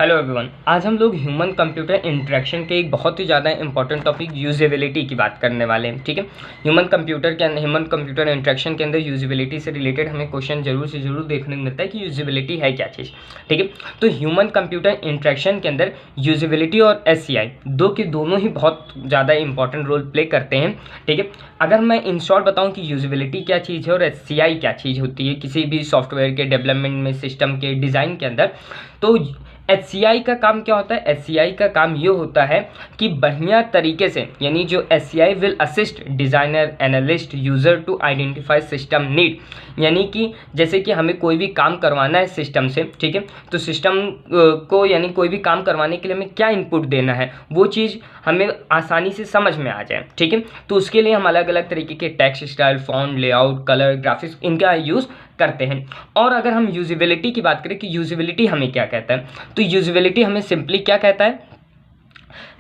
Hello everyone, आज हम लोग ह्यूमन कंप्यूटर इंटरेक्शन के एक बहुत ही ज़्यादा इंपॉर्टेंट टॉपिक यूजेबिलिटी की बात करने वाले हैं। ठीक है, ह्यूमन कंप्यूटर इंटरेक्शन के अंदर यूजेबिलिटी से रिलेटेड हमें क्वेश्चन जरूर से जरूर देखने को मिलता है कि यूजेबिलिटी है क्या चीज़। ठीक है, तो ह्यूमन कंप्यूटर इंटरेक्शन के अंदर यूजेबिलिटी और SCI दोनों ही बहुत ज़्यादा इंपॉर्टेंट रोल प्ले करते हैं। ठीक है, अगर मैं इन शॉर्ट बताऊँ कि यूजेबिलिटी क्या चीज़ है और SCI क्या चीज़ होती है किसी भी सॉफ्टवेयर के डेवलपमेंट में, सिस्टम के डिज़ाइन के अंदर, तो SCI का काम क्या होता है? SCI का काम ये होता है कि बढ़िया तरीके से, यानी जो SCI will assist designer, analyst, user to identify system need, यानी कि जैसे कि हमें कोई भी काम करवाना है सिस्टम से, ठीक है, तो सिस्टम को यानी कोई भी काम करवाने के लिए हमें क्या इनपुट देना है वो चीज़ हमें आसानी से समझ में आ जाए। ठीक है, तो उसके लिए हम अलग अलग तरीके के text style, font, layout, colour, graphics इनका यूज़ करते हैं। और अगर हम यूजेबिलिटी की बात करें कि यूजेबिलिटी हमें क्या कहता है, तो यूजेबिलिटी हमें सिंपली क्या कहता है?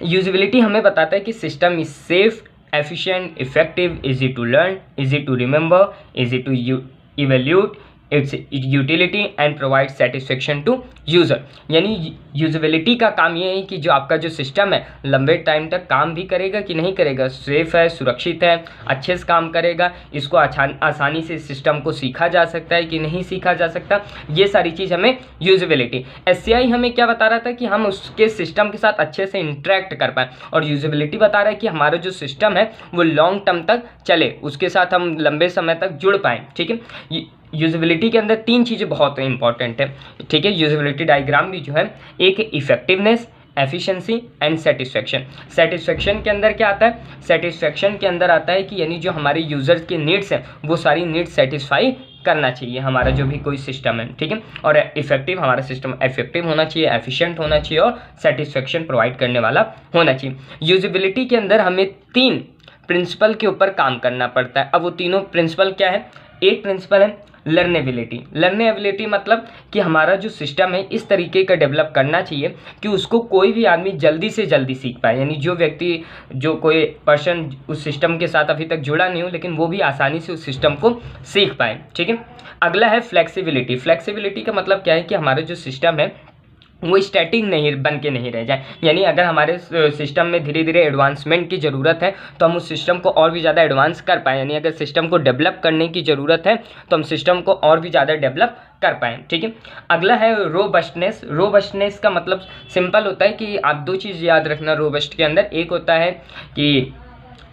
यूजेबिलिटी हमें बताता है कि system is safe, efficient, effective, easy to learn, easy to remember, easy to evaluate its utility and provide satisfaction to user. यानी यूजेबिलिटी का काम ये है कि जो आपका जो सिस्टम है लंबे टाइम तक काम भी करेगा कि नहीं करेगा, सेफ है, सुरक्षित है, अच्छे से काम करेगा, इसको आसानी से सिस्टम को सीखा जा सकता है कि नहीं सीखा जा सकता, ये सारी चीज़ हमें यूजेबिलिटी। SCI हमें क्या बता रहा था कि हम उसके सिस्टम के साथ अच्छे से इंटरेक्ट कर पाएँ, और यूजेबिलिटी बता रहा है कि हमारा जो सिस्टम है वो लॉन्ग टर्म तक चले, उसके साथ हम लंबे समय तक जुड़ पाएँ। ठीक है, यूजेबिलिटी के अंदर तीन चीज़ें बहुत इंपॉर्टेंट है। ठीक है, यूजेबिलिटी डायग्राम भी जो है, एक effectiveness, efficiency and satisfaction. Satisfaction के अंदर क्या आता है? सेटिस्फेक्शन के अंदर आता है कि यानी जो हमारे यूजर्स की नीड्स हैं वो सारी नीड्स सेटिस्फाई करना चाहिए हमारा जो भी कोई सिस्टम है। ठीक है, और इफेक्टिव, हमारा सिस्टम इफेक्टिव होना चाहिए, एफिशिएंट होना चाहिए और सेटिस्फेक्शन प्रोवाइड करने वाला होना चाहिए। यूजेबिलिटी के अंदर हमें 3 प्रिंसिपल के ऊपर काम करना पड़ता है। अब वो तीनों प्रिंसिपल क्या है? एक प्रिंसिपल है लर्नेबिलिटी। लर्नेबिलिटी मतलब कि हमारा जो सिस्टम है इस तरीके का डेवलप करना चाहिए कि उसको कोई भी आदमी जल्दी से जल्दी सीख पाए, यानी जो व्यक्ति, जो कोई पर्सन उस सिस्टम के साथ अभी तक जुड़ा नहीं हो लेकिन वो भी आसानी से उस सिस्टम को सीख पाए। ठीक है, अगला है फ्लेक्सिबिलिटी। फ्लेक्सिबिलिटी का मतलब क्या है कि हमारा जो सिस्टम है वो स्टैटिक नहीं बन के नहीं रह जाए, यानी अगर हमारे सिस्टम में धीरे धीरे एडवांसमेंट की ज़रूरत है तो हम उस सिस्टम को और भी ज़्यादा एडवांस कर पाएँ, यानी अगर सिस्टम को डेवलप करने की ज़रूरत है तो हम सिस्टम को और भी ज़्यादा डेवलप कर पाएँ। ठीक है, अगला है रोबस्टनेस। रोबस्टनेस का मतलब सिंपल होता है कि आप 2 चीज़ याद रखना रोबस्ट के अंदर। एक होता है कि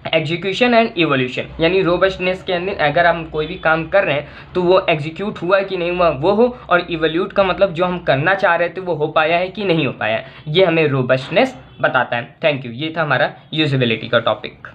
एग्जीक्यूशन एंड इवोल्यूशन, यानी रोबस्टनेस के अंदर अगर हम कोई भी काम कर रहे हैं तो वो एग्जीक्यूट हुआ कि नहीं हुआ वो हो, और इवोल्यूट का मतलब जो हम करना चाह रहे थे वो हो पाया है कि नहीं हो पाया, ये हमें रोबस्टनेस बताता है। थैंक यू, ये था हमारा यूजेबिलिटी का टॉपिक।